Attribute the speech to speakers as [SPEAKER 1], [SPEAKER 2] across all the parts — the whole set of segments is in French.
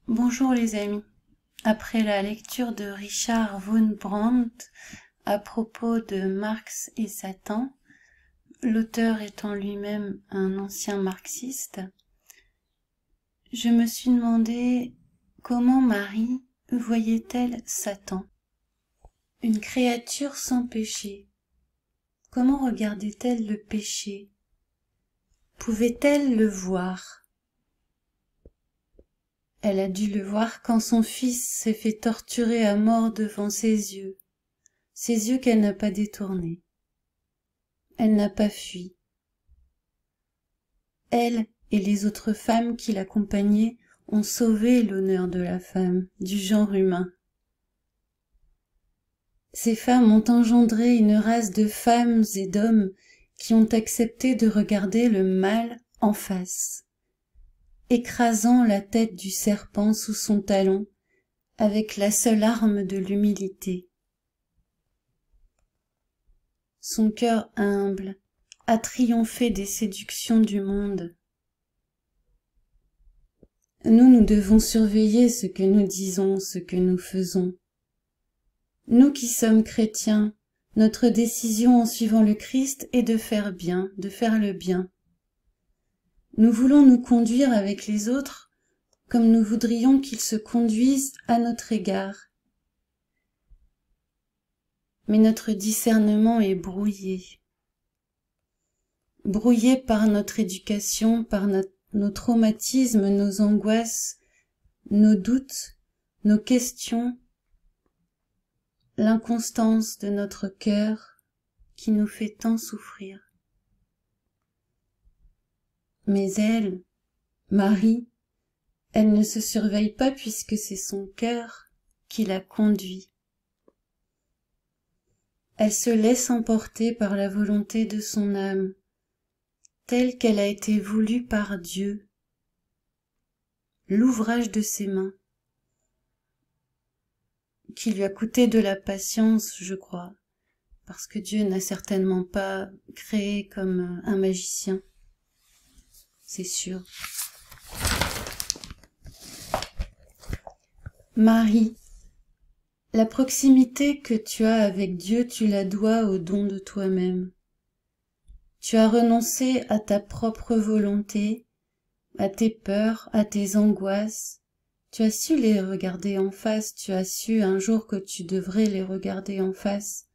[SPEAKER 1] Bonjour les amis. Après la lecture de Richard Wurmbrand à propos de Marx et Satan, l'auteur étant lui-même un ancien marxiste, je me suis demandé comment Marie voyait-elle Satan, une créature sans péché. Comment regardait-elle le péché? Pouvait-elle le voir? Elle a dû le voir quand son fils s'est fait torturer à mort devant ses yeux qu'elle n'a pas détournés. Elle n'a pas fui. Elle et les autres femmes qui l'accompagnaient ont sauvé l'honneur de la femme, du genre humain. Ces femmes ont engendré une race de femmes et d'hommes qui ont accepté de regarder le mal en face, écrasant la tête du serpent sous son talon avec la seule arme de l'humilité. Son cœur humble a triomphé des séductions du monde. Nous devons surveiller ce que nous disons, ce que nous faisons. Nous qui sommes chrétiens, notre décision en suivant le Christ est de faire bien, de faire le bien. Nous voulons nous conduire avec les autres comme nous voudrions qu'ils se conduisent à notre égard. Mais notre discernement est brouillé. Brouillé par notre éducation, par nos traumatismes, nos angoisses, nos doutes, nos questions, l'inconstance de notre cœur qui nous fait tant souffrir. Mais elle, Marie, elle ne se surveille pas puisque c'est son cœur qui la conduit. Elle se laisse emporter par la volonté de son âme, telle qu'elle a été voulue par Dieu, l'ouvrage de ses mains, qui lui a coûté de la patience, je crois, parce que Dieu n'a certainement pas créé comme un magicien, c'est sûr. Marie, la proximité que tu as avec Dieu, tu la dois au don de toi-même. Tu as renoncé à ta propre volonté, à tes peurs, à tes angoisses. Tu as su les regarder en face, tu as su un jour que tu devrais les regarder en face.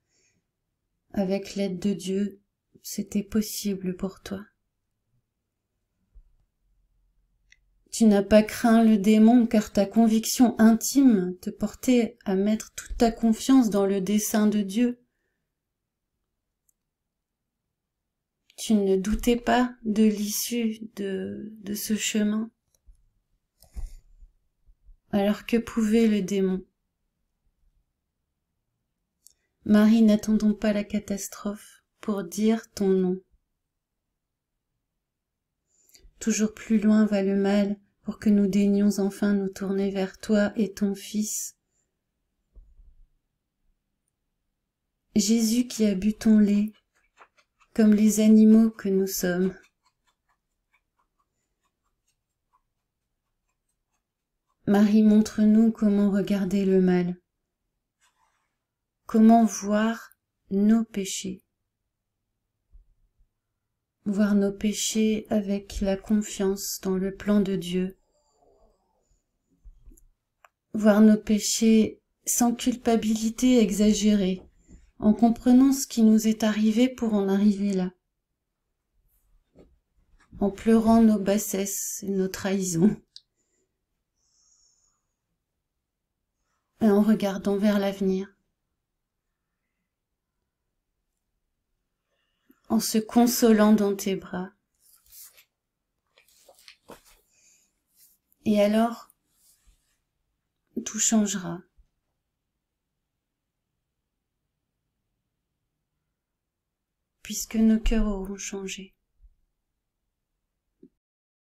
[SPEAKER 1] Avec l'aide de Dieu, c'était possible pour toi. Tu n'as pas craint le démon car ta conviction intime te portait à mettre toute ta confiance dans le dessein de Dieu. Tu ne doutais pas de l'issue de ce chemin. Alors que pouvait le démon? Marie, n'attendons pas la catastrophe pour dire ton nom. Toujours plus loin va le mal pour que nous daignions enfin nous tourner vers toi et ton Fils. Jésus qui a bu ton lait, comme les animaux que nous sommes. Marie, montre-nous comment regarder le mal, comment voir nos péchés. Voir nos péchés avec la confiance dans le plan de Dieu. Voir nos péchés sans culpabilité exagérée, en comprenant ce qui nous est arrivé pour en arriver là. En pleurant nos bassesses et nos trahisons. Et en regardant vers l'avenir. En se consolant dans tes bras. Et alors, tout changera. Puisque nos cœurs auront changé.